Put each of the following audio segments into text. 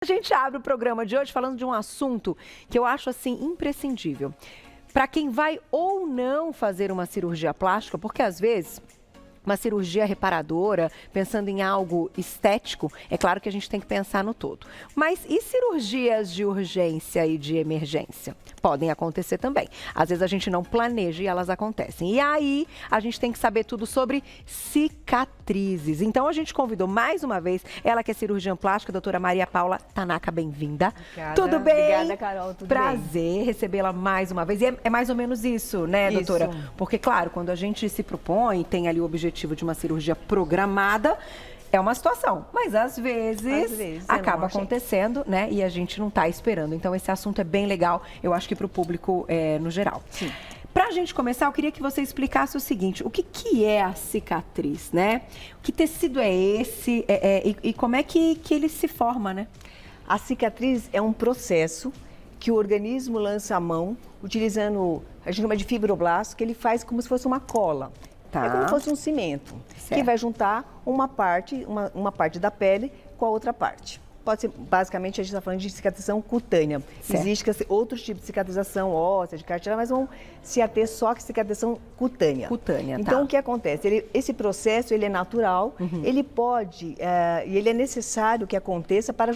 A gente abre o programa de hoje falando de um assunto que eu acho assim imprescindível. Para quem vai ou não fazer uma cirurgia plástica, porque às vezes uma cirurgia reparadora, pensando em algo estético, é claro que a gente tem que pensar no todo. Mas e cirurgias de urgência e de emergência? Podem acontecer também. Às vezes a gente não planeja e elas acontecem. E aí a gente tem que saber tudo sobre cicatrizes. Então a gente convidou mais uma vez ela que é cirurgiã plástica, a doutora Maria Paula Tanaka, bem-vinda. Tudo bem? Obrigada, Carol. Tudo Prazer recebê-la mais uma vez. E é mais ou menos isso, né, doutora? Isso. Porque, claro, quando a gente se propõe, tem ali o objetivo de uma cirurgia programada, é uma situação, mas às vezes acaba acontecendo, né? E a gente não está esperando. Então esse assunto é bem legal, eu acho que para o público no geral. Sim. Para a gente começar, eu queria que você explicasse o seguinte: o que é a cicatriz, né? Que tecido é esse e como é que ele se forma, né? A cicatriz é um processo que o organismo lança a mão, utilizando, a gente chama de fibroblasto, que ele faz como se fosse uma cola. Tá. É como se fosse um cimento, que vai juntar uma parte da pele com a outra parte. Pode ser, basicamente, a gente está falando de cicatrização cutânea. Certo. Existe outros tipos de cicatrização óssea, de cartilagem, mas vamos se ater só que cicatrização cutânea. Cutânea, então, tá. o que acontece? Esse processo, ele é natural, ele pode, e ele é necessário que aconteça para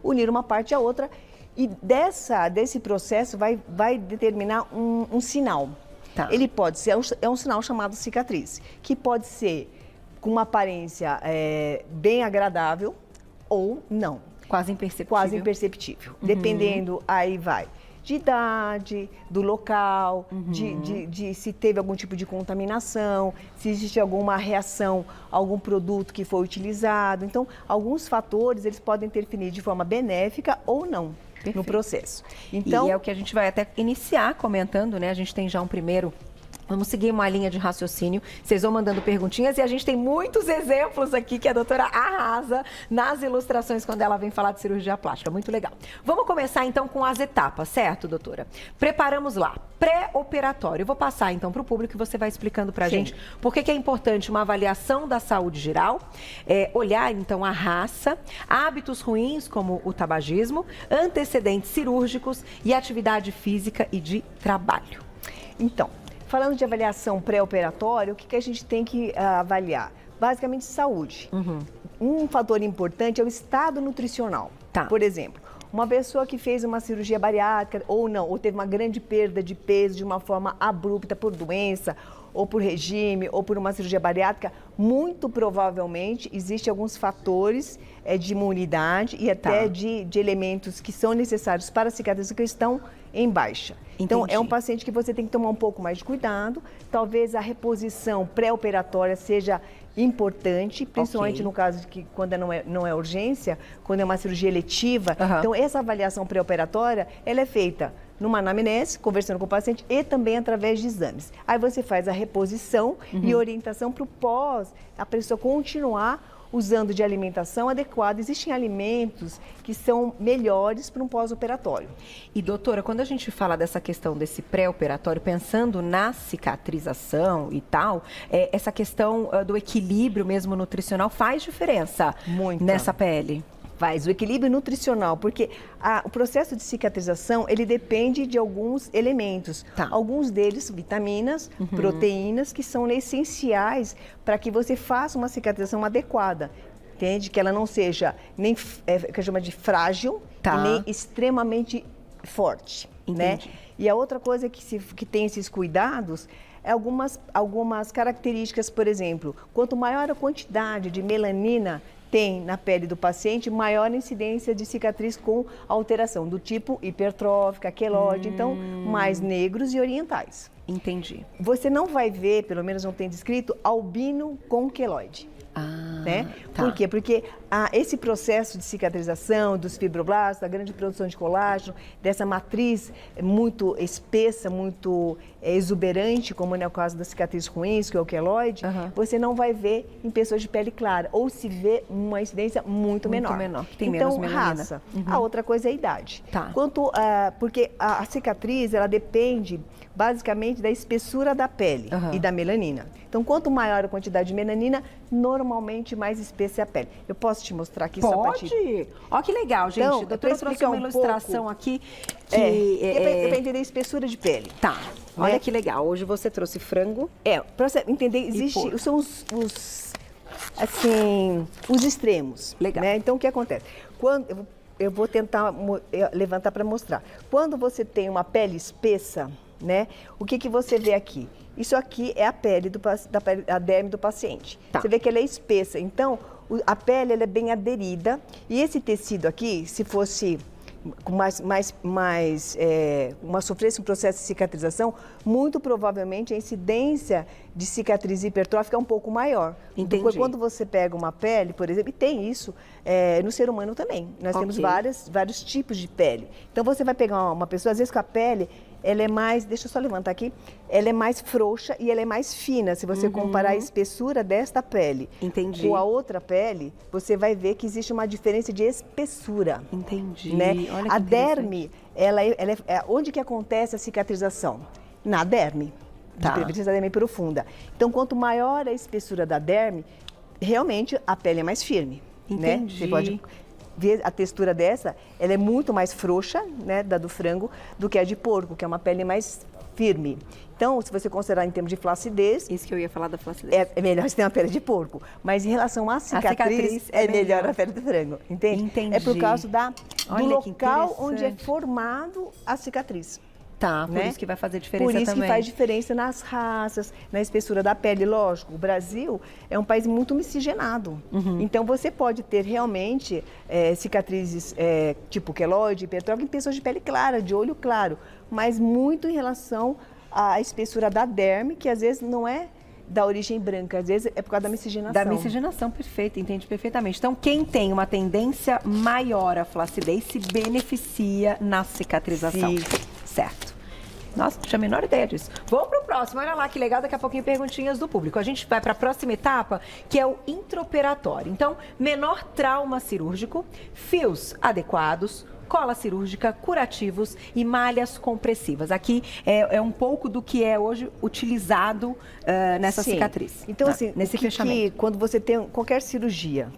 unir uma parte à outra, e desse processo vai determinar um sinal. Tá. Ele pode ser, é um sinal chamado cicatriz, que pode ser com uma aparência bem agradável ou não. Quase imperceptível. Quase imperceptível. Dependendo, aí vai de idade, do local, de se teve algum tipo de contaminação, se existe alguma reação a algum produto que foi utilizado. Então, alguns fatores, eles podem interferir de forma benéfica ou não. Perfeito. No processo. Então, e é o que a gente vai até iniciar comentando, né? A gente tem já um primeiro. Vamos seguir uma linha de raciocínio. Vocês vão mandando perguntinhas e a gente tem muitos exemplos aqui que a doutora arrasa nas ilustrações quando ela vem falar de cirurgia plástica. Muito legal. Vamos começar então com as etapas, certo, doutora? Preparamos lá. Pré-operatório. Eu vou passar então para o público e você vai explicando para a gente por que é importante uma avaliação da saúde geral, olhar então a raça, hábitos ruins como o tabagismo, antecedentes cirúrgicos e atividade física e de trabalho. Então, falando de avaliação pré-operatória, o que a gente tem que avaliar? Basicamente, saúde. Um fator importante é o estado nutricional. Tá. Por exemplo, uma pessoa que fez uma cirurgia bariátrica ou não, ou teve uma grande perda de peso de uma forma abrupta por doença, ou por regime, ou por uma cirurgia bariátrica, muito provavelmente existem alguns fatores de imunidade e até de elementos que são necessários para a cicatrização que estão em baixa. Então, Entendi. é um paciente que você tem que tomar um pouco mais de cuidado. Talvez a reposição pré-operatória seja importante, principalmente no caso de que quando não é urgência, quando é uma cirurgia eletiva. Então, essa avaliação pré-operatória, ela é feita numa anamnese, conversando com o paciente e também através de exames. Aí você faz a reposição e orientação para o pós, a pessoa continuar usando de alimentação adequada. Existem alimentos que são melhores para um pós-operatório. E doutora, quando a gente fala dessa questão desse pré-operatório, pensando na cicatrização e tal, essa questão do equilíbrio mesmo nutricional faz diferença nessa pele? Faz o equilíbrio nutricional, porque o processo de cicatrização, ele depende de alguns elementos. Tá. Alguns deles, vitaminas, proteínas, que são essenciais para que você faça uma cicatrização adequada. Entende? Que ela não seja nem, que chama de frágil, e nem extremamente forte. Né? E a outra coisa que tem esses cuidados é algumas características, por exemplo, quanto maior a quantidade de melanina tem na pele do paciente, maior a incidência de cicatriz com alteração do tipo hipertrófica, queloide, então mais negros e orientais. Entendi. Você não vai ver, pelo menos não tem descrito, albino com queloide. Né? Por quê? Porque esse processo de cicatrização dos fibroblastos, da grande produção de colágeno, dessa matriz muito espessa, muito exuberante, como é o caso das cicatrizes ruins, que é o queloide, você não vai ver em pessoas de pele clara, ou se vê uma incidência muito menor. Muito menor, que tem então, menos melanina. Raça. A outra coisa é a idade. Tá. Porque a cicatriz, ela depende basicamente da espessura da pele e da melanina. Então, quanto maior a quantidade de melanina, normalmente mais espessa é a pele. Eu posso te mostrar aqui? Pode? Ó, que legal, gente. Então, A doutora trouxe uma ilustração aqui que... para entender a espessura de pele. Tá, olha que legal. Hoje você trouxe frango. Para você entender, são os extremos. Legal. Né? Então, o que acontece? Quando eu vou tentar levantar para mostrar. Quando você tem uma pele espessa, né? O que você vê aqui? Isso aqui é a pele a derme do paciente. Tá. Você vê que ela é espessa. Então, a pele ela é bem aderida. E esse tecido aqui, se fosse com sofresse um processo de cicatrização, muito provavelmente a incidência de cicatriz hipertrófica é um pouco maior. Entendi. Porque quando você pega uma pele, por exemplo, e tem isso no ser humano também. Nós temos vários tipos de pele. Então, você vai pegar uma pessoa, às vezes com a pele, ela é mais, deixa eu só levantar aqui, ela é mais frouxa e ela é mais fina. Se você comparar a espessura desta pele com a outra pele, você vai ver que existe uma diferença de espessura. Entendi. Né? Olha que a derme, onde que acontece a cicatrização? Na derme. Tá. De preferência da derme profunda. Então, quanto maior a espessura da derme, realmente a pele é mais firme. Entendi. Né? Você pode ver a textura dessa, ela é muito mais frouxa, né, da do frango, do que a de porco, que é uma pele mais firme. Então, se você considerar em termos de flacidez... Isso que eu ia falar da flacidez. É melhor você ter uma pele de porco. Mas em relação à cicatriz é melhor a pele do frango, entende? Entendi. É por causa do local onde é interessante. formado a cicatriz. Tá, por isso que vai fazer diferença também. Por isso também. que faz diferença nas raças, na espessura da pele. Lógico, o Brasil é um país muito miscigenado. Então, você pode ter realmente cicatrizes tipo queloide, hipertrófica, em pessoas de pele clara, de olho claro. Mas muito em relação à espessura da derme, que às vezes não é da origem branca, às vezes é por causa da miscigenação. Da miscigenação, perfeito, entende perfeitamente. Então, quem tem uma tendência maior à flacidez se beneficia na cicatrização. Sim. Certo. Nossa, não tinha a menor ideia disso. Vamos para o próximo, olha lá que legal, daqui a pouquinho perguntinhas do público. A gente vai para a próxima etapa, que é o intraoperatório. Então, menor trauma cirúrgico, fios adequados, cola cirúrgica, curativos e malhas compressivas. Aqui é um pouco do que é hoje utilizado nessa cicatriz. Então, assim, nesse fechamento. Quando você tem qualquer cirurgia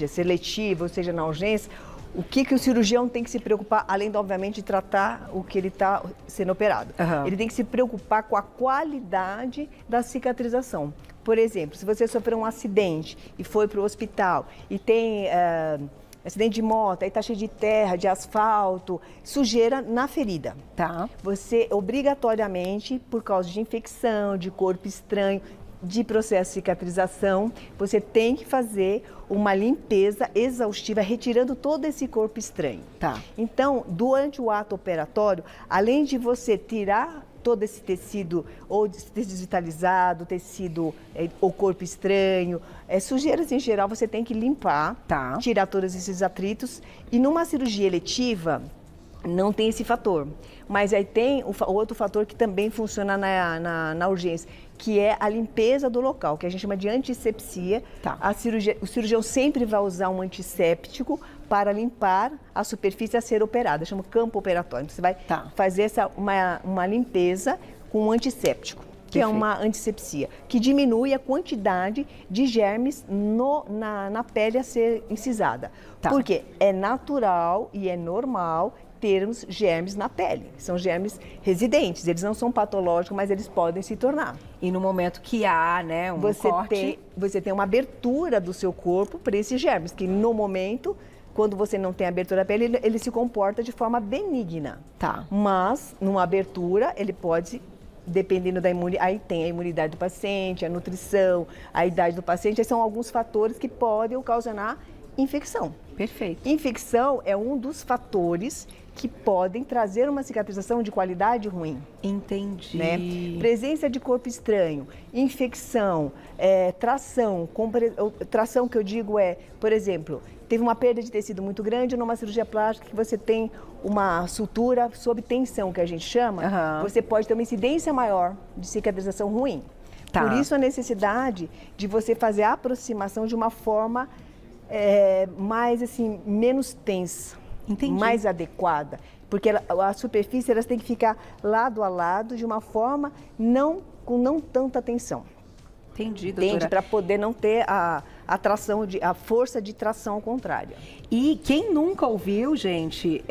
seletiva, ou seja, na urgência, o que o cirurgião tem que se preocupar, além, obviamente, de tratar o que ele está sendo operado? Ele tem que se preocupar com a qualidade da cicatrização. Por exemplo, se você sofreu um acidente e foi para o hospital e tem acidente de moto, aí está cheio de terra, de asfalto, sujeira na ferida. Tá. Você, obrigatoriamente, por causa de infecção, de corpo estranho, de processo de cicatrização, você tem que fazer uma limpeza exaustiva, retirando todo esse corpo estranho. Tá. Então, durante o ato operatório, além de você tirar todo esse tecido, ou tecido vitalizado, tecido ou corpo estranho, sujeiras em geral, você tem que limpar, tirar todos esses atritos. E numa cirurgia eletiva, não tem esse fator. Mas aí tem o outro fator que também funciona na urgência, que é a limpeza do local, que a gente chama de antisepsia. O cirurgião sempre vai usar um antisséptico para limpar a superfície a ser operada, chama campo operatório. Então, você vai fazer uma limpeza com um antisséptico, que é uma antissepsia, que diminui a quantidade de germes na pele a ser incisada. Porque é natural e é normal termos germes na pele. São germes residentes, eles não são patológicos, mas eles podem se tornar. E no momento que há, né, corte... Você tem uma abertura do seu corpo para esses germes, que no momento, quando você não tem abertura da pele, ele se comporta de forma benigna. Mas, numa abertura, ele pode... Dependendo da imunidade, aí tem a imunidade do paciente, a nutrição, a idade do paciente, aí são alguns fatores que podem ocasionar infecção. Perfeito. Infecção é um dos fatores que podem trazer uma cicatrização de qualidade ruim. Entendi. Né? Presença de corpo estranho, infecção, tração que eu digo por exemplo, teve uma perda de tecido muito grande numa cirurgia plástica que você tem uma sutura sob tensão, que a gente chama, você pode ter uma incidência maior de cicatrização ruim. Por isso a necessidade de você fazer a aproximação de uma forma mais assim, menos tensa. Mais adequada, porque a superfície elas tem que ficar lado a lado de uma forma com não tanta tensão. Entendi, doutora. Para poder não ter a força de tração contrária. E quem nunca ouviu, gente,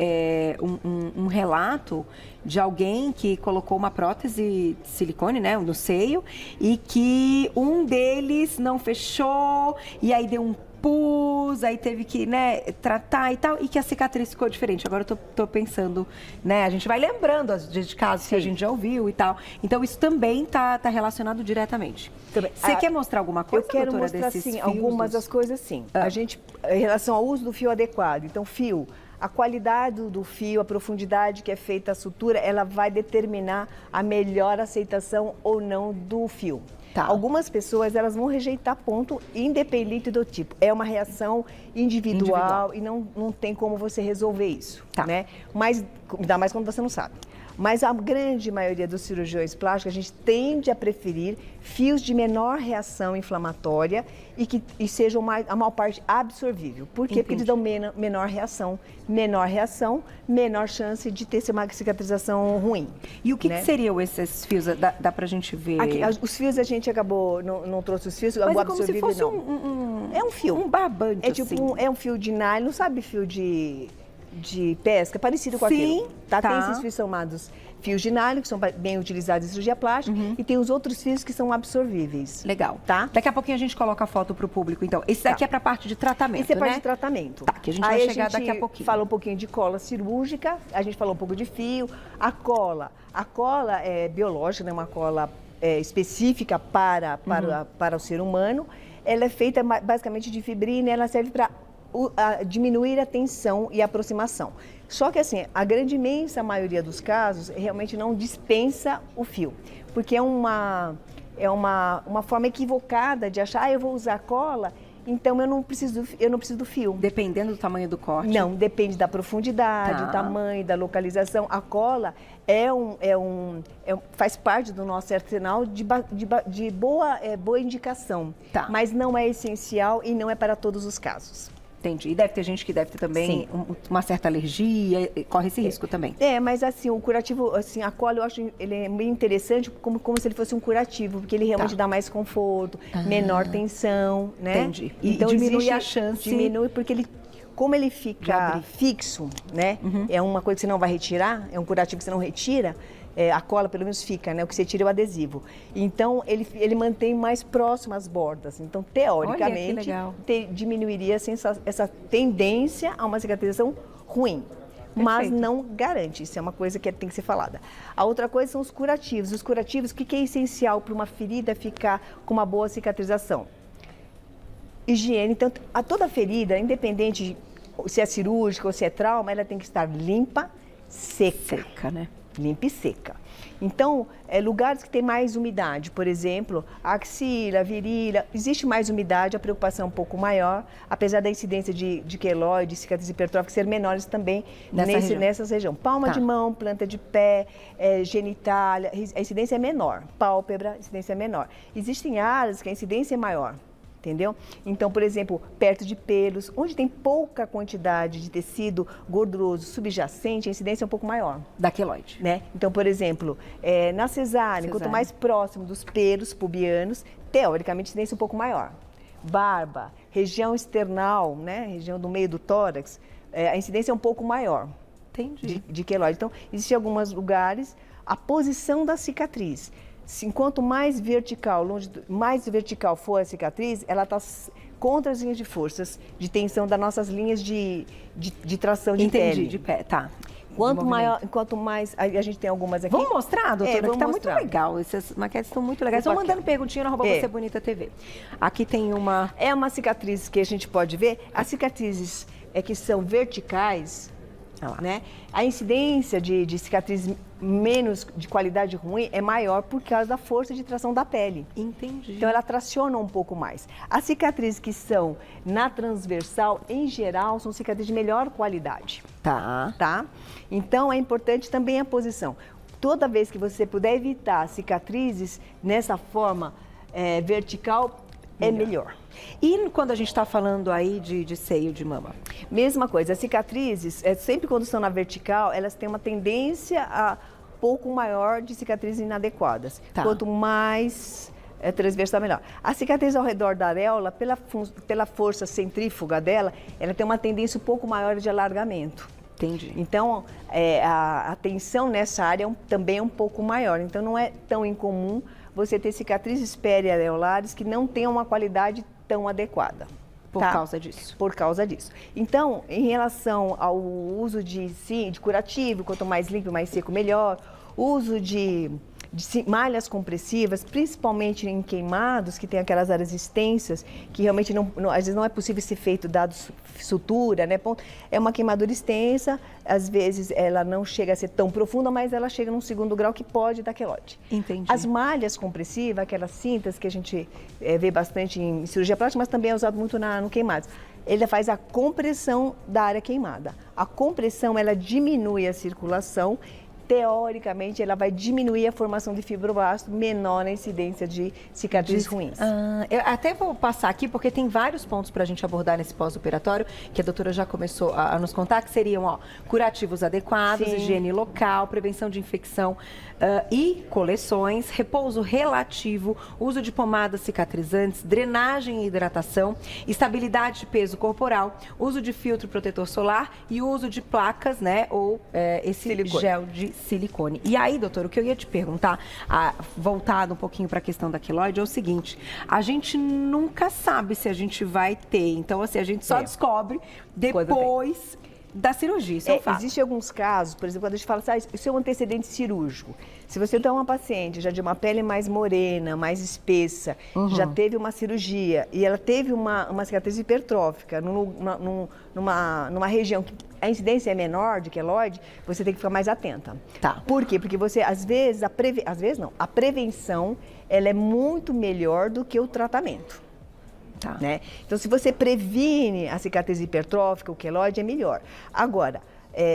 um relato de alguém que colocou uma prótese de silicone, né, no seio, e que um deles não fechou, e aí deu um pus, aí teve que, né, tratar e tal, e que a cicatriz ficou diferente. Agora eu tô pensando, né, a gente vai lembrando de casos que a gente já ouviu e tal. Então isso também tá relacionado diretamente. Você quer mostrar alguma coisa, eu quero doutora, mostrar, desses sim, fios? algumas das coisas, sim. A gente, em relação ao uso do fio adequado, então fio, a qualidade do fio, a profundidade que é feita a sutura, ela vai determinar a melhor aceitação ou não do fio. Tá. Algumas pessoas, elas vão rejeitar ponto independente do tipo. É uma reação individual. E não tem como você resolver isso, né? Mas, ainda mais quando você não sabe. Mas a grande maioria dos cirurgiões plásticos, a gente tende a preferir fios de menor reação inflamatória e sejam a maior parte absorvível. Por quê? Porque eles dão menor reação, menor chance de ter uma cicatrização ruim. E o que seriam esses fios? Dá pra gente ver? Aqui, os fios a gente acabou, não trouxe os fios, mas o é como se fosse é um fio. Um barbante, é tipo assim. É um fio de nylon, sabe fio de pesca, parecido com aquilo. Tá? Tem esses fios chamados fios de nylon, que são bem utilizados em cirurgia plástica, e tem os outros fios que são absorvíveis. Legal. Tá? Daqui a pouquinho a gente coloca a foto para o público, então. Esse daqui é para a parte de tratamento, Esse é parte de tratamento. Tá, que a gente vai chegar daqui a pouquinho. Fala um pouquinho de cola cirúrgica, a gente falou um pouco de fio. A cola é biológica, né? Uma cola específica para o ser humano. Ela é feita basicamente de fibrina, ela serve para diminuir a tensão e a aproximação. Só que assim, a grande imensa maioria dos casos realmente não dispensa o fio, porque é uma forma equivocada de achar, eu vou usar cola, então eu não preciso do fio. Dependendo do tamanho do corte? Não, depende da profundidade, do tamanho, da localização. A cola faz parte do nosso arsenal de boa indicação, mas não é essencial e não é para todos os casos. Entendi. E deve ter gente que deve ter também uma certa alergia, corre esse risco também. Mas assim, o curativo, assim, a cola eu acho ele é bem interessante como se ele fosse um curativo, porque ele realmente dá mais conforto, menor tensão, né? Entendi. Então diminui a chance. Diminui porque como ele fica fixo, né? É uma coisa que você não vai retirar, é um curativo que você não retira. A cola pelo menos fica, né? O que você tira é o adesivo. Então, ele mantém mais próximo as bordas. Então, teoricamente, diminuiria essa tendência a uma cicatrização ruim. Perfeito. Mas não garante, isso é uma coisa que tem que ser falada. A outra coisa são os curativos. Os curativos, o que é essencial para uma ferida ficar com uma boa cicatrização? Higiene. Então, toda ferida, independente se é cirúrgica ou se é trauma, ela tem que estar limpa, seca. Seca, né? Limpa e seca. Então, lugares que tem mais umidade, por exemplo, axila, virilha, existe mais umidade, a preocupação é um pouco maior, apesar da incidência de queloide, cicatriz hipertrófica ser menores também nessas regiões. Palma de mão, planta de pé, genitália, a incidência é menor. Pálpebra, a incidência é menor. Existem áreas que a incidência é maior. Entendeu? Então, por exemplo, perto de pelos, onde tem pouca quantidade de tecido gorduroso subjacente, a incidência é um pouco maior. Da queloide. Né? Então, por exemplo, na cesárea, quanto mais próximo dos pelos pubianos, teoricamente a incidência é um pouco maior. Barba, região external, né? Região do meio do tórax, a incidência é um pouco maior. Entendi. De queloide. Então, existem alguns lugares, a posição da cicatriz. Quanto mais vertical for a cicatriz, ela está contra as linhas de forças de tensão das nossas linhas de tração de pele. Entendi, de pé, tá. Quanto mais, a gente tem algumas aqui. Vamos mostrar, doutora? Vamos que está muito legal, essas maquetes estão muito legais. Estão mandando perguntinha no @você bonita TV. Aqui tem uma... É uma cicatriz que a gente pode ver, as cicatrizes que são verticais, né? A incidência de cicatriz menos de qualidade ruim é maior por causa da força de tração da pele. Entendi. Então ela traciona um pouco mais. As cicatrizes que são na transversal, em geral, são cicatrizes de melhor qualidade. Tá? Então é importante também a posição. Toda vez que você puder evitar cicatrizes nessa forma vertical, é melhor. E quando a gente está falando aí de seio de mama? Mesma coisa, as cicatrizes, sempre quando estão na vertical, elas têm uma tendência a pouco maior de cicatrizes inadequadas. Quanto mais transversal melhor. A cicatriz ao redor da areola, pela força centrífuga dela, ela tem uma tendência um pouco maior de alargamento. Entendi. Então, a tensão nessa área também é um pouco maior. Então, não é tão incomum você ter cicatrizes periareolares que não tenham uma qualidade tão adequada. Por causa disso. Por causa disso. Então, em relação ao uso de curativo, quanto mais limpo, mais seco, melhor. Uso de malhas compressivas, principalmente em queimados, que tem aquelas áreas extensas, que realmente às vezes não é possível ser feito dados sutura, né? É uma queimadura extensa, às vezes ela não chega a ser tão profunda, mas ela chega num segundo grau que pode dar queloide. Entendi. As malhas compressivas, aquelas cintas que a gente vê bastante em cirurgia plástica, mas também é usado muito no queimados. Ele faz a compressão da área queimada. A compressão, ela diminui a circulação. Teoricamente, ela vai diminuir a formação de fibroblasto, menor a incidência de cicatrizes ruins. Eu até vou passar aqui, porque tem vários pontos para a gente abordar nesse pós-operatório, que a doutora já começou a nos contar, que seriam curativos adequados, sim, higiene local, prevenção de infecção e coleções, repouso relativo, uso de pomadas cicatrizantes, drenagem e hidratação, estabilidade de peso corporal, uso de filtro protetor solar e uso de placas, né, ou esse silicone. Gel de silicone. E aí, doutor, o que eu ia te perguntar, voltado um pouquinho para a questão da queloide, é o seguinte: a gente nunca sabe se a gente vai ter, então assim, a gente só descobre depois da cirurgia, isso é um fato. Existem alguns casos, por exemplo, quando a gente fala, isso é um antecedente cirúrgico. Se você tem uma paciente já de uma pele mais morena, mais espessa, já teve uma cirurgia e ela teve uma cicatriz hipertrófica numa região que a incidência é menor de queloide, você tem que ficar mais atenta. Tá. Por quê? Porque você, às vezes a prevenção, ela é muito melhor do que o tratamento. Tá. Né? Então, se você previne a cicatriz hipertrófica, o queloide é melhor. Agora,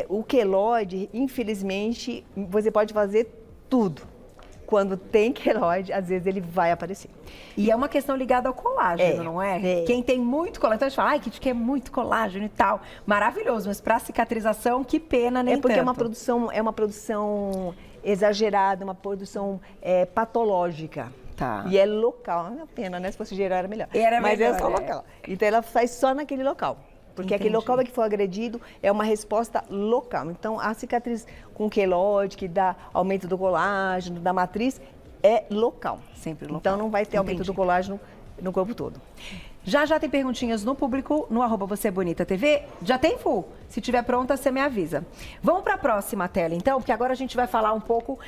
o queloide, infelizmente, você pode fazer tudo. Quando tem queloide, às vezes ele vai aparecer. E é uma questão ligada ao colágeno, não é? Quem tem muito colágeno, então a gente fala, que quer muito colágeno e tal. Maravilhoso, mas para cicatrização, que pena, nem tanto. É porque é uma produção exagerada, uma produção patológica. Tá. E é local, não é uma pena, né? Se fosse geral era melhor. Mas melhor, é só local. Então ela faz só naquele local. Porque aquele local que foi agredido é uma resposta local. Então a cicatriz com queloide, que dá aumento do colágeno, da matriz, é local. Sempre local. Então não vai ter aumento do colágeno no corpo todo. Já tem perguntinhas no público, no @VocêBonitaTV. Já tem, Fu? Se tiver pronta, você me avisa. Vamos para a próxima tela, então, porque agora a gente vai falar um pouco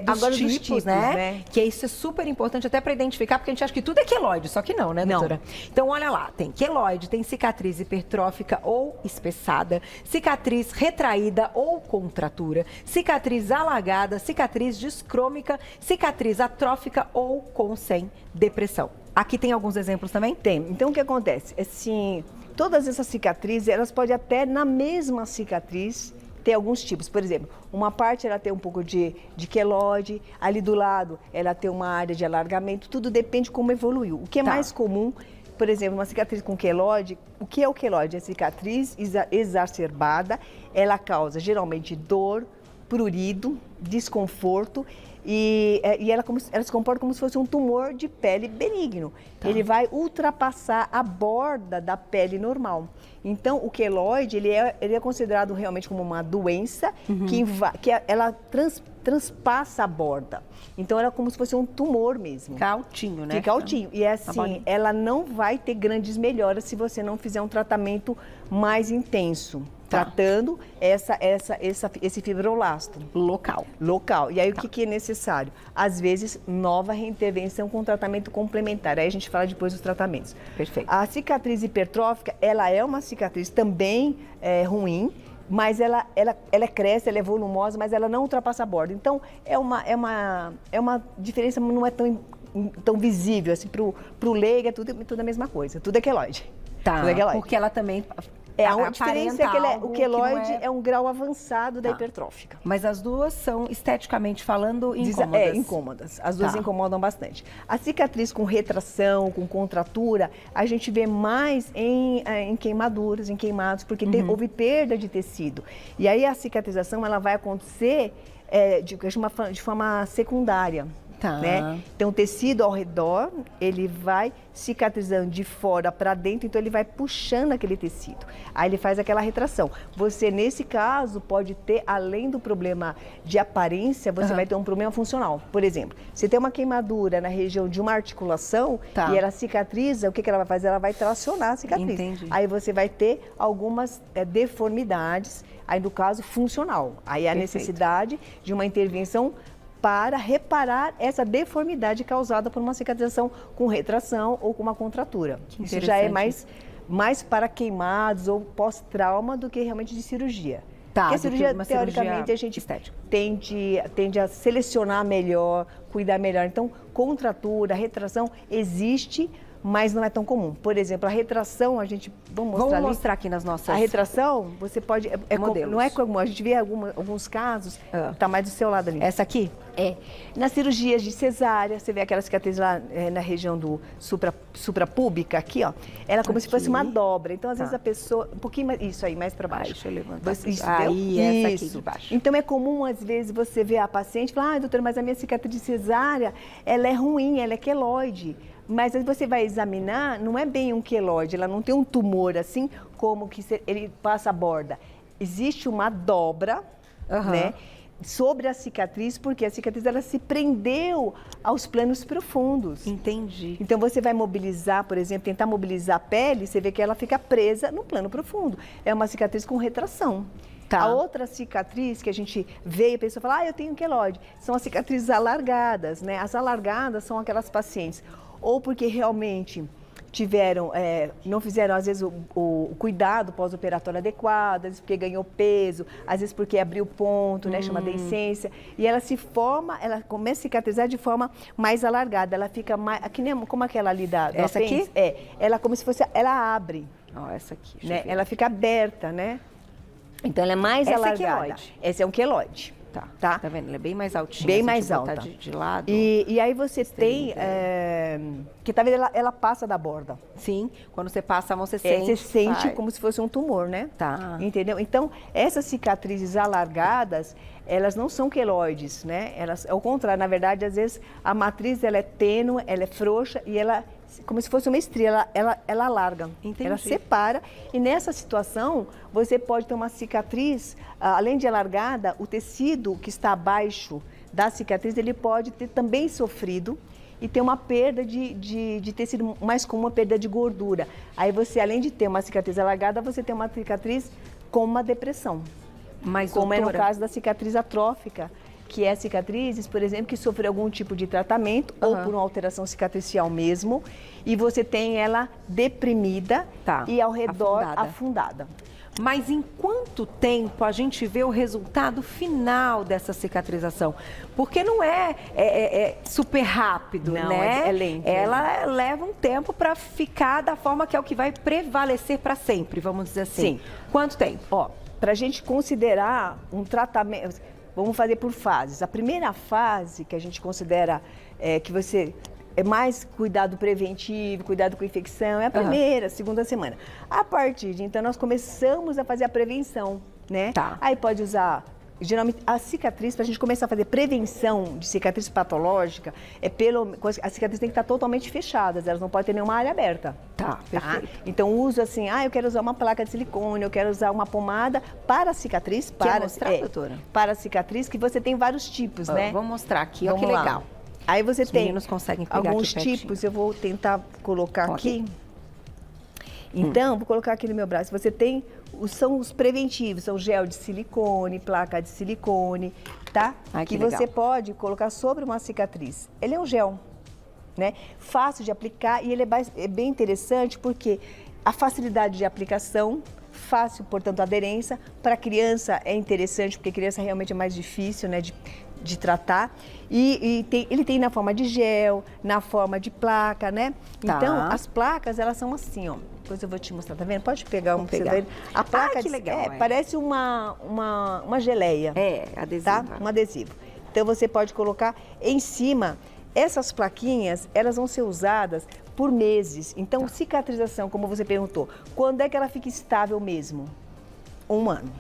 dos tipos, né? Que isso é super importante até para identificar, porque a gente acha que tudo é queloide, só que não, né, doutora? Não. Então, olha lá, tem queloide, tem cicatriz hipertrófica ou espessada, cicatriz retraída ou contratura, cicatriz alagada, cicatriz discrômica, cicatriz atrófica ou com sem depressão. Aqui tem alguns exemplos também? Tem. Então, o que acontece? Assim, todas essas cicatrizes, elas podem até, na mesma cicatriz, ter alguns tipos. Por exemplo, uma parte ela tem um pouco de queloide, ali do lado ela tem uma área de alargamento, tudo depende de como evoluiu. O que é mais comum, por exemplo, uma cicatriz com queloide, o que é o queloide? É cicatriz exacerbada, ela causa geralmente dor, prurido, desconforto, e ela se comporta como se fosse um tumor de pele benigno. Tá. Ele vai ultrapassar a borda da pele normal. Então, o queloide, ele é considerado realmente como uma doença que ela transpassa a borda. Então, ela é como se fosse um tumor mesmo. Fica altinho, né? Fica altinho. E assim, ela não vai ter grandes melhoras se você não fizer um tratamento mais intenso. Tratando esse fibroblasto. Local. E aí, o que é necessário? Às vezes, nova reintervenção com tratamento complementar. Aí a gente fala depois dos tratamentos. Perfeito. A cicatriz hipertrófica, ela é uma cicatriz também ruim, mas ela cresce, ela é volumosa, mas ela não ultrapassa a borda. Então, é uma diferença, não é tão visível. Assim, pro leigo é tudo a mesma coisa. Tudo é queloide. Tá, tudo é queloide. porque ela também... A diferença é que o queloide é um grau avançado da hipertrófica. Mas as duas são, esteticamente falando, incômodas. Incômodas. As duas incomodam bastante. A cicatriz com retração, com contratura, a gente vê mais em queimaduras, em queimados, porque houve perda de tecido. E aí a cicatrização ela vai acontecer de forma secundária. Tá. né? Então, o tecido ao redor, ele vai cicatrizando de fora para dentro, então ele vai puxando aquele tecido. Aí ele faz aquela retração. Você, nesse caso, pode ter, além do problema de aparência, você vai ter um problema funcional. Por exemplo, você tem uma queimadura na região de uma articulação e ela cicatriza, o que ela vai fazer? Ela vai tracionar a cicatriz. Entendi. Aí você vai ter algumas deformidades, aí no caso, funcional. Aí a necessidade de uma intervenção para reparar essa deformidade causada por uma cicatrização com retração ou com uma contratura. Isso já é mais para queimados ou pós-trauma do que realmente de cirurgia. Tá, porque a cirurgia, teoricamente, a gente tende a selecionar melhor, cuidar melhor. Então, contratura, retração existe, mas não é tão comum. Por exemplo, a retração, a gente... Vamos mostrar aqui nas nossas... A retração, você pode... não é comum, a gente vê alguns casos, tá mais do seu lado ali. Essa aqui? É. Nas cirurgias de cesárea, você vê aquela cicatriz lá na região do suprapúbica, aqui, ó. Ela é como se fosse uma dobra. Então, às vezes, a pessoa... Um pouquinho mais... Isso aí, mais para baixo. Deixa eu levantar. Aí, essa aqui de baixo. Então, é comum, às vezes, você ver a paciente e falar, doutora, mas a minha cicatriz de cesárea, ela é ruim, ela é queloide. Mas aí você vai examinar, não é bem um queloide, ela não tem um tumor assim, como que ele passa a borda. Existe uma dobra, né, sobre a cicatriz, porque a cicatriz ela se prendeu aos planos profundos. Entendi. Então você vai mobilizar, por exemplo, tentar mobilizar a pele, você vê que ela fica presa no plano profundo. É uma cicatriz com retração. Tá. A outra cicatriz que a gente vê e a pessoa fala, eu tenho queloide, são as cicatrizes alargadas, né? As alargadas são aquelas pacientes ou porque realmente tiveram, não fizeram, às vezes, o cuidado pós-operatório adequado, às vezes porque ganhou peso, às vezes porque abriu ponto, né, chama deiscência, e ela se forma, ela começa a cicatrizar de forma mais alargada, ela fica mais, que nem, como aquela ali da essa aqui? Ela como se fosse, ela abre. Ó, essa aqui, né? Ela fica aberta, né? Então ela é mais alargada. É queloide. Esse é um queloide. Tá vendo? Ela é bem mais altinha. Bem mais alta. De lado. E aí você tem... que talvez ela passa da borda. Sim, quando você passa a mão, você sente. Você sente como se fosse um tumor, né? Tá. Entendeu? Então, essas cicatrizes alargadas, elas não são queloides, né? Elas, ao contrário, na verdade, às vezes, a matriz ela é tênue, ela é frouxa e ela... como se fosse uma estria, ela alarga, ela separa e nessa situação você pode ter uma cicatriz, além de alargada, o tecido que está abaixo da cicatriz, ele pode ter também sofrido e ter uma perda de tecido, mais comum uma perda de gordura. Aí você, além de ter uma cicatriz alargada, você tem uma cicatriz com uma depressão, mas, como é no caso da cicatriz atrófica, que é cicatrizes, por exemplo, que sofreu algum tipo de tratamento ou por uma alteração cicatricial mesmo, e você tem ela deprimida e ao redor afundada. Mas em quanto tempo a gente vê o resultado final dessa cicatrização? Porque não é super rápido, não, né? É lento. Ela leva um tempo para ficar da forma que é o que vai prevalecer para sempre, vamos dizer assim. Sim. Quanto tempo? Ó, para a gente considerar um tratamento... Vamos fazer por fases. A primeira fase que a gente considera que você é mais cuidado preventivo, cuidado com infecção, é a primeira, segunda semana. A partir de então nós começamos a fazer a prevenção, né? Aí pode usar, geralmente a cicatriz, para a gente começar a fazer prevenção de cicatriz patológica, as cicatrizes têm que estar totalmente fechadas, elas não podem ter nenhuma área aberta. Perfeito. Então uso assim, eu quero usar uma placa de silicone, eu quero usar uma pomada para a cicatriz, doutora? Para a cicatriz, que você tem vários tipos, né? Vamos mostrar aqui, olha que legal. Aí você Os tem meninos conseguem pegar alguns aqui tipos, eu vou tentar colocar aqui. Então, vou colocar aqui no meu braço. Você tem, são os preventivos, são gel de silicone, placa de silicone, tá? Que você pode colocar sobre uma cicatriz. Ele é um gel, né? Fácil de aplicar e ele é bem interessante porque a facilidade de aplicação, fácil, portanto, a aderência. Para criança é interessante porque criança realmente é mais difícil, né? De tratar, ele tem na forma de gel, na forma de placa, né? Então, as placas, elas são assim, ó. Depois eu vou te mostrar, tá vendo? Pode pegar um pra você ver. A placa, que legal, parece uma geleia. Adesivo. Tá? Um adesivo. Então, você pode colocar em cima. Essas plaquinhas, elas vão ser usadas por meses. Então, cicatrização, como você perguntou, quando é que ela fica estável mesmo? 1 ano.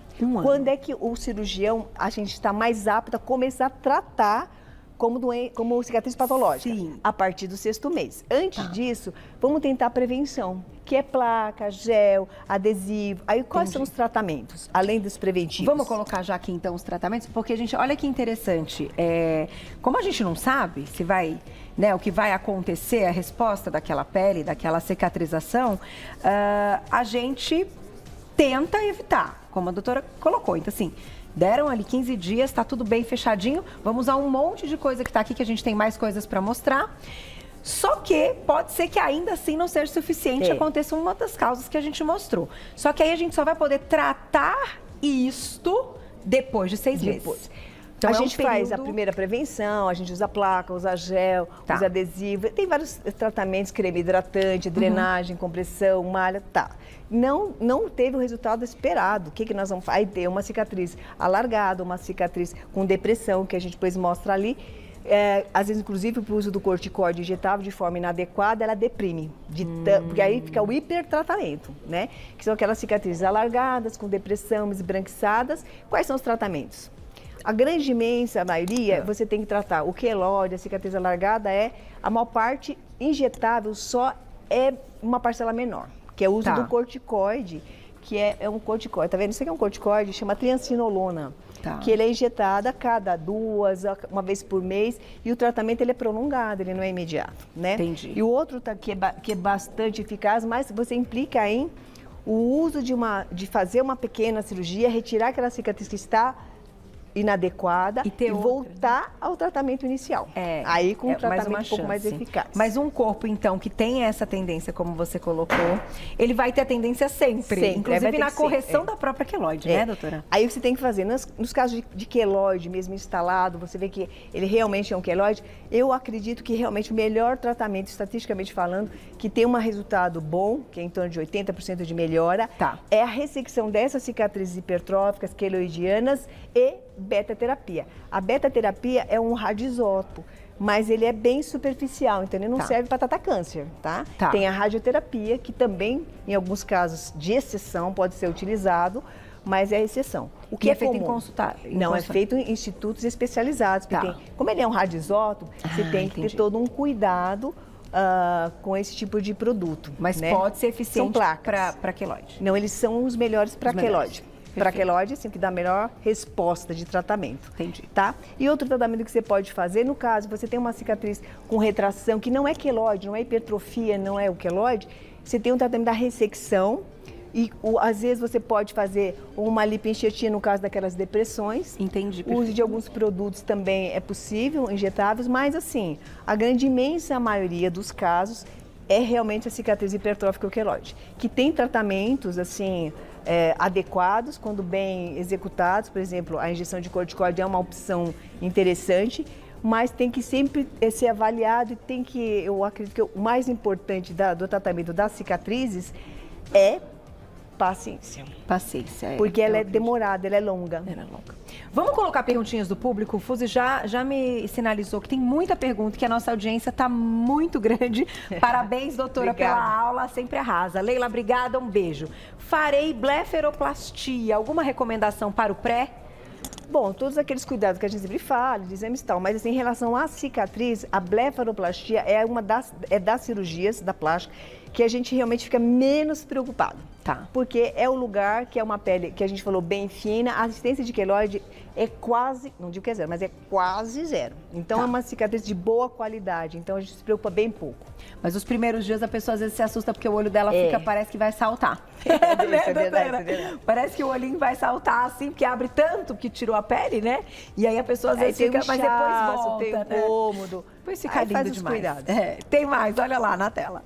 Quando é que o cirurgião, a gente está mais apto a começar a tratar como cicatriz patológica. Sim. A partir do 6º mês. Antes disso, vamos tentar a prevenção, que é placa, gel, adesivo. Aí quais são os tratamentos, além dos preventivos? Vamos colocar já aqui então os tratamentos, porque, gente, olha que interessante. Como a gente não sabe se vai, né, o que vai acontecer, a resposta daquela pele, daquela cicatrização, a gente tenta evitar, como a doutora colocou. Então, assim, deram ali 15 dias, tá tudo bem fechadinho. Vamos usar um monte de coisa que tá aqui, que a gente tem mais coisas para mostrar. Só que pode ser que ainda assim não seja suficiente, aconteça uma das causas que a gente mostrou. Só que aí a gente só vai poder tratar isto depois de 6 meses. Então, a gente faz a primeira prevenção, a gente usa placa, usa gel, usa adesivo. Tem vários tratamentos, creme hidratante, drenagem, compressão, malha, Não teve o resultado esperado. O que nós vamos fazer? Aí tem uma cicatriz alargada, uma cicatriz com depressão, que a gente depois mostra ali. Às vezes, inclusive, o uso do corticoide injetável de forma inadequada, ela deprime. Porque aí fica o hipertratamento, né? Que são aquelas cicatrizes alargadas, com depressão, esbranquiçadas. Quais são os tratamentos? A grande imensa maioria, você tem que tratar o queloide, a cicatriz alargada, a maior parte injetável, só é uma parcela menor, que é o uso do corticoide, que é um corticoide. Tá vendo? Isso aqui é um corticoide, chama triancinolona, que ele é injetado a cada 2, uma vez por mês, e o tratamento ele é prolongado, ele não é imediato, né? Entendi. E o outro que é bastante eficaz, mas você implica em o uso de fazer uma pequena cirurgia, retirar aquela cicatriz que está inadequada e voltar ao tratamento inicial. Aí com um tratamento um pouco mais eficaz. Mas um corpo, então, que tem essa tendência, como você colocou, ele vai ter a tendência sempre. Inclusive na correção da própria queloide, né, doutora? Aí você tem que fazer, nos casos de queloide mesmo instalado, você vê que ele realmente é um queloide, eu acredito que realmente o melhor tratamento, estatisticamente falando, que tem um resultado bom, que é em torno de 80% de melhora, é a ressecção dessas cicatrizes hipertróficas, queloidianas e beta-terapia. A beta-terapia é um radioisótopo, mas ele é bem superficial, então ele não serve para tratar câncer, tá? Tem a radioterapia, que também, em alguns casos de exceção, pode ser utilizado, mas é exceção. O que é feito em consulta? Não, é feito em institutos especializados, porque como ele é um radioisótopo, você tem que ter todo um cuidado com esse tipo de produto. Mas pode ser eficiente para queloide? Não, eles são os melhores para queloide. Para queloide, assim, que dá a melhor resposta de tratamento. Entendi. Tá? E outro tratamento que você pode fazer, no caso, você tem uma cicatriz com retração, que não é queloide, não é hipertrofia, não é o queloide, você tem um tratamento da ressecção e, às vezes, você pode fazer uma lipoenxertia no caso daquelas depressões. Entendi. O uso de alguns produtos também é possível, injetáveis, mas, assim, a grande imensa maioria dos casos é realmente a cicatriz hipertrófica ou queloide, que tem tratamentos, assim, adequados, quando bem executados. Por exemplo, a injeção de corticoide é uma opção interessante, mas tem que sempre ser avaliado e eu acredito que o mais importante do tratamento das cicatrizes é paciência. Paciência, porque ela é demorada, ela é longa. Vamos colocar perguntinhas do público? O Fuzi já me sinalizou que tem muita pergunta, que a nossa audiência está muito grande. Parabéns, doutora, pela aula, sempre arrasa. Leila, obrigada, um beijo. Farei blefaroplastia, alguma recomendação para o pré? Bom, todos aqueles cuidados que a gente sempre fala, de exames e tal, mas assim, em relação à cicatriz, a blefaroplastia é uma das cirurgias da plástica que a gente realmente fica menos preocupado. Porque é o lugar que é uma pele que a gente falou bem fina, a assistência de queloide é quase, não digo que é zero, mas é quase zero. Então é uma cicatriz de boa qualidade, então a gente se preocupa bem pouco. Mas os primeiros dias a pessoa às vezes se assusta porque o olho dela parece que vai saltar. É verdade. Parece que o olhinho vai saltar assim, porque abre tanto que tirou a pele, né? E aí a pessoa às vezes fica, mas depois volta, tem um cômodo. Depois fica lindo demais. Cuidados. Tem mais, olha lá na tela.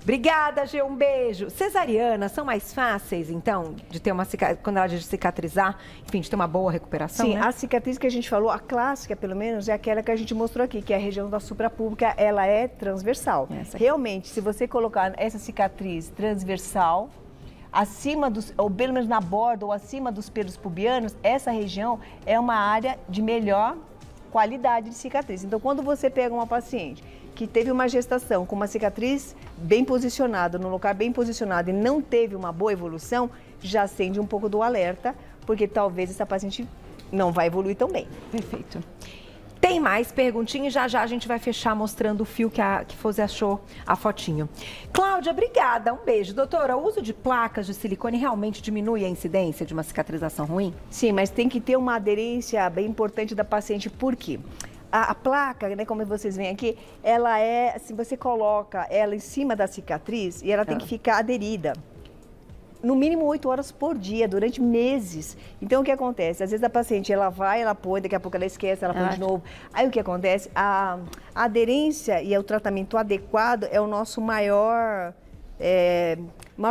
Obrigada, Gê, um beijo. Cesarianas são mais fáceis, então, de ter uma cicatriz, quando ela de cicatrizar, enfim, de ter uma boa recuperação, Sim, né? A cicatriz que a gente falou, a clássica, pelo menos, é aquela que a gente mostrou aqui, que é a região da suprapúbica, ela é transversal. Realmente, se você colocar essa cicatriz transversal, acima ou pelo menos na borda ou acima dos pelos pubianos, essa região é uma área de melhor qualidade de cicatriz. Então, quando você pega uma paciente que teve uma gestação com uma cicatriz bem posicionada, no local bem posicionado e não teve uma boa evolução, já acende um pouco do alerta, porque talvez essa paciente não vai evoluir tão bem. Perfeito. Tem mais perguntinha e já a gente vai fechar mostrando o fio que Fose achou a fotinho. Cláudia, obrigada. Um beijo. Doutora, o uso de placas de silicone realmente diminui a incidência de uma cicatrização ruim? Sim, mas tem que ter uma aderência bem importante da paciente. Por quê? A placa, né, como vocês veem aqui, ela é, assim, você coloca ela em cima da cicatriz e ela tem que ficar aderida. No mínimo 8 horas por dia, durante meses. Então, o que acontece? Às vezes a paciente, ela vai, ela põe, daqui a pouco ela esquece, ela põe de novo. Aí, o que acontece? A aderência e o tratamento adequado é o nosso maior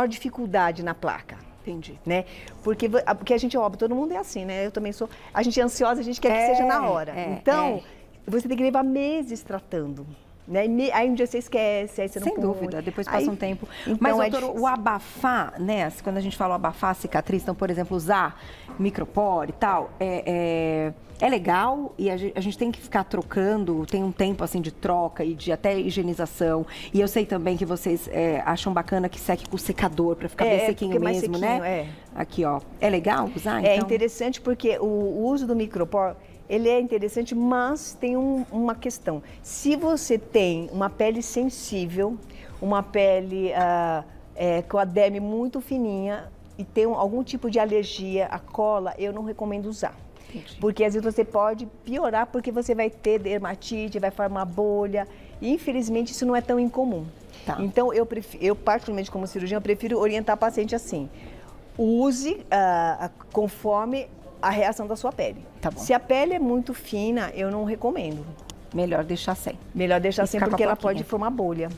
dificuldade na placa. Entendi. Né? Porque a gente, óbvio, todo mundo é assim, né? Eu também sou. A gente é ansiosa, a gente quer que seja na hora. Então, você tem que levar meses tratando. Né? Aí um dia você esquece, aí você não põe. Sem dúvida, depois passa um tempo. Então, mas, doutor, o abafar, né? Quando a gente fala o abafar a cicatriz, então, por exemplo, usar micropore e tal, é legal e a gente tem que ficar trocando, tem um tempo assim de troca e de até higienização. E eu sei também que vocês acham bacana que seque com o secador para ficar bem sequinho mesmo, né? Aqui, ó. É legal usar, então? É interessante porque o uso do micropore, ele é interessante, mas tem uma questão. Se você tem uma pele sensível, uma pele com a derme muito fininha e tem algum tipo de alergia à cola, eu não recomendo usar. Entendi. Porque às vezes você pode piorar porque você vai ter dermatite, vai formar bolha. E infelizmente isso não é tão incomum. Tá. Então eu particularmente como cirurgião, eu prefiro orientar a paciente assim. Use conforme a reação da sua pele. Tá bom. Se a pele é muito fina, eu não recomendo. Melhor deixar sem. Melhor deixar sem porque ela pode formar bolha.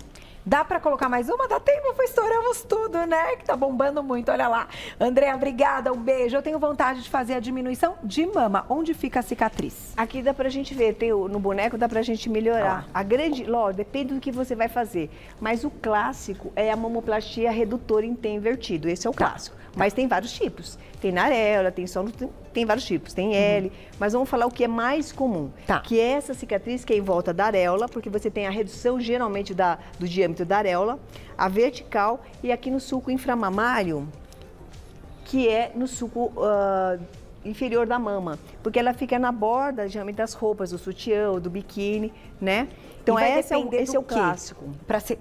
Dá para colocar mais uma? Dá tempo? Estouramos tudo, né? Que tá bombando muito, olha lá. Andréa, obrigada, um beijo. Eu tenho vontade de fazer a diminuição de mama. Onde fica a cicatriz? Aqui dá pra gente ver, no boneco dá pra gente melhorar. A grande, lógico, depende do que você vai fazer. Mas o clássico é a mamoplastia redutora em T invertido. Esse é o clássico. Mas tem vários tipos. Tem na areola, tem vários tipos, tem L. Mas vamos falar o que é mais comum. Que é essa cicatriz que é em volta da areola, porque você tem a redução geralmente do diâmetro da areola, a vertical e aqui no sulco inframamário, que é no sulco inferior da mama. Porque ela fica na borda, geralmente, das roupas, do sutiã, do biquíni, né? Então, esse é o clássico.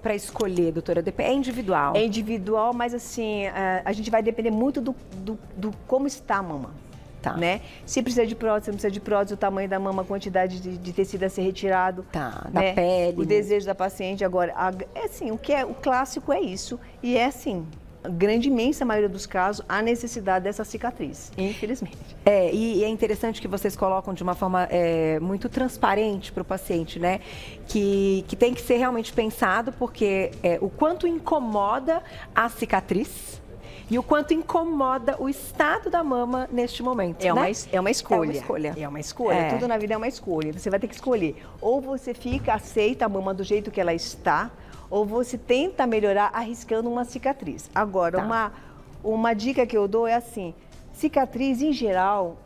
Para escolher, doutora, é individual? É individual, mas assim, a gente vai depender muito do como está a mama. Tá. Né? Se precisa de prótese, se não precisa de prótese, o tamanho da mama, a quantidade de tecido a ser retirado. Tá, né? Da pele. O desejo da paciente. Agora, assim, o clássico é isso. E é assim, a grande, imensa maioria dos casos, há necessidade dessa cicatriz, infelizmente. E é interessante que vocês colocam de uma forma muito transparente para o paciente, né? Que tem que ser realmente pensado, porque o quanto incomoda a cicatriz e o quanto incomoda o estado da mama neste momento, né? É uma escolha. É uma escolha. É uma escolha. Tudo na vida é uma escolha. Você vai ter que escolher. Ou você aceita a mama do jeito que ela está, ou você tenta melhorar arriscando uma cicatriz. Agora, uma dica que eu dou é assim, cicatriz em geral,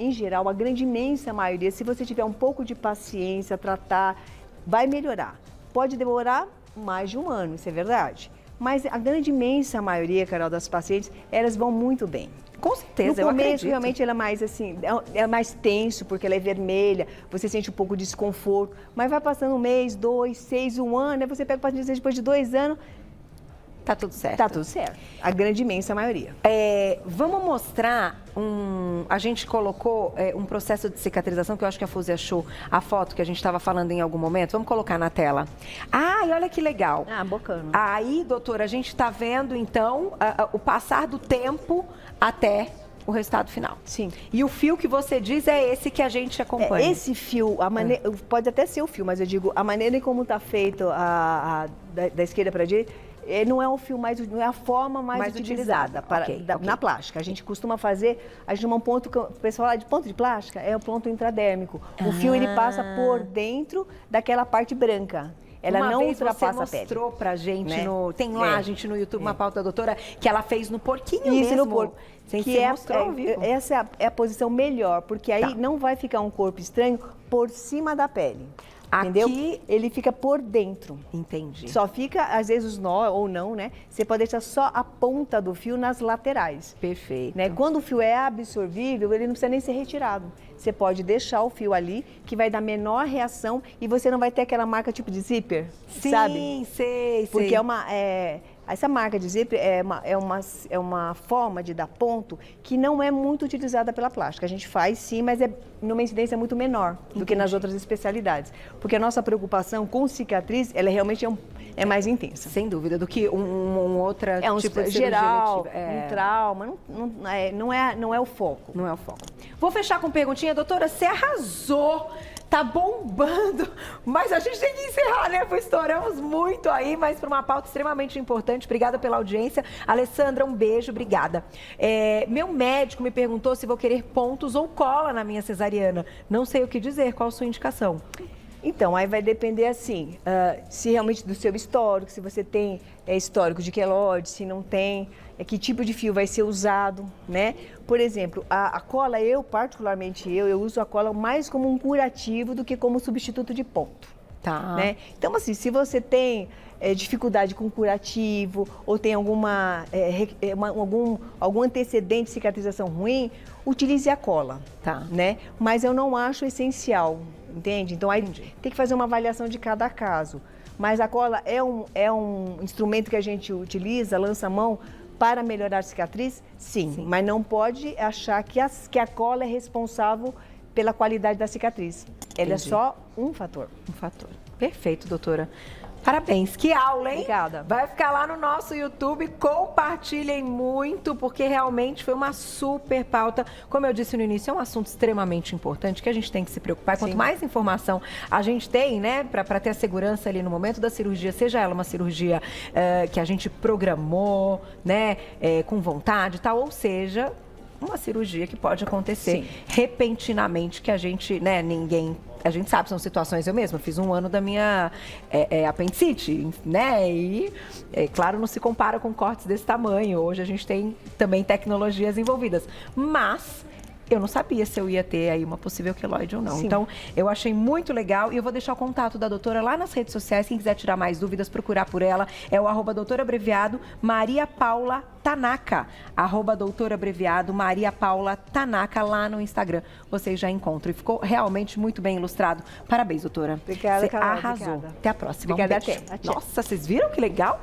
a grande imensa maioria, se você tiver um pouco de paciência, tratar, vai melhorar. Pode demorar mais de 1 ano, isso é verdade. Mas a grande imensa maioria, Carol, das pacientes, elas vão muito bem. Com certeza, eu acredito. No começo, realmente, ela é mais assim, é mais tenso, porque ela é vermelha, você sente um pouco de desconforto, mas vai passando 1 mês, 2, 6, 1 ano, aí você pega o paciente depois de 2 anos, tá tudo certo. Tá tudo certo. A grande imensa maioria. Vamos mostrar a gente colocou um processo de cicatrização, que eu acho que a Fose achou a foto que a gente estava falando em algum momento. Vamos colocar na tela. E olha que legal. Bacana. Aí, doutora, a gente está vendo, então, o passar do tempo até o resultado final. Sim. E o fio que você diz é esse que a gente acompanha. Esse fio, pode até ser o fio, mas eu digo, a maneira em como está feito da esquerda para a direita, não é o fio não é a forma mais utilizada na plástica. A gente costuma fazer, a gente chama um ponto, o pessoal fala de ponto de plástica, é o ponto intradérmico. O fio, ele passa por dentro daquela parte branca. Ela não ultrapassa a pele. Você mostrou pra gente, né? Tem lá, gente, no YouTube, uma pauta da doutora, que ela fez no porquinho mesmo. Isso, no porco. Essa é a posição melhor, porque aí não vai ficar um corpo estranho por cima da pele. Entendeu? Aqui... Ele fica por dentro. Entendi. Só fica, às vezes, os nó ou não, né? Você pode deixar só a ponta do fio nas laterais. Perfeito. Né? Quando o fio é absorvível, ele não precisa nem ser retirado. Você pode deixar o fio ali, que vai dar menor reação e você não vai ter aquela marca tipo de zíper, sabe? Sim, sei. Porque essa marca de zíper é uma forma de dar ponto que não é muito utilizada pela plástica. A gente faz sim, mas é numa incidência muito menor do que nas outras especialidades. Porque a nossa preocupação com cicatriz, ela realmente é mais intensa. Sem dúvida, do que outra tipo de geral, cirurgia um trauma, não é o foco. Não é o foco. Vou fechar com perguntinha. Doutora, você arrasou! Tá bombando, mas a gente tem que encerrar, né? Estouramos muito aí, mas para uma pauta extremamente importante. Obrigada pela audiência. Alessandra, um beijo, obrigada. Meu médico me perguntou se vou querer pontos ou cola na minha cesariana. Não sei o que dizer, qual a sua indicação? Então, aí vai depender assim, se realmente do seu histórico, se você tem histórico de queloide, se não tem, que tipo de fio vai ser usado, né? Por exemplo, a cola, particularmente eu uso a cola mais como um curativo do que como substituto de ponto. Tá. Né? Então, assim, se você tem dificuldade com curativo ou tem algum antecedente de cicatrização ruim, utilize a cola. Tá. Né? Mas eu não acho essencial, entende? Então, aí tem que fazer uma avaliação de cada caso. Mas a cola é um instrumento que a gente utiliza, lança a mão, para melhorar a cicatriz? Sim. Mas não pode achar que a cola é responsável pela qualidade da cicatriz. Ela é só um fator. Um fator. Perfeito, doutora. Parabéns, que aula, hein? Obrigada. Vai ficar lá no nosso YouTube, compartilhem muito, porque realmente foi uma super pauta. Como eu disse no início, é um assunto extremamente importante que a gente tem que se preocupar. Quanto mais informação a gente tem, né, para ter a segurança ali no momento da cirurgia, seja ela uma cirurgia que a gente programou, né, com vontade e tal, ou seja, uma cirurgia que pode acontecer repentinamente, que a gente, né, a gente sabe, são situações, eu mesma fiz 1 ano da minha apendicite, né, e claro, não se compara com cortes desse tamanho, hoje a gente tem também tecnologias envolvidas, mas eu não sabia se eu ia ter aí uma possível queloide ou não. Sim. Então, eu achei muito legal e eu vou deixar o contato da doutora lá nas redes sociais. Quem quiser tirar mais dúvidas, procurar por ela. É o @doutorabreviado Maria Paula Tanaka. @doutorabreviado Maria Paula Tanaka lá no Instagram. Vocês já encontram. E ficou realmente muito bem ilustrado. Parabéns, doutora. Obrigada, Você Carol. arrasou. Obrigada. Até a próxima. Obrigada, um beijo. até. Nossa, vocês viram que legal?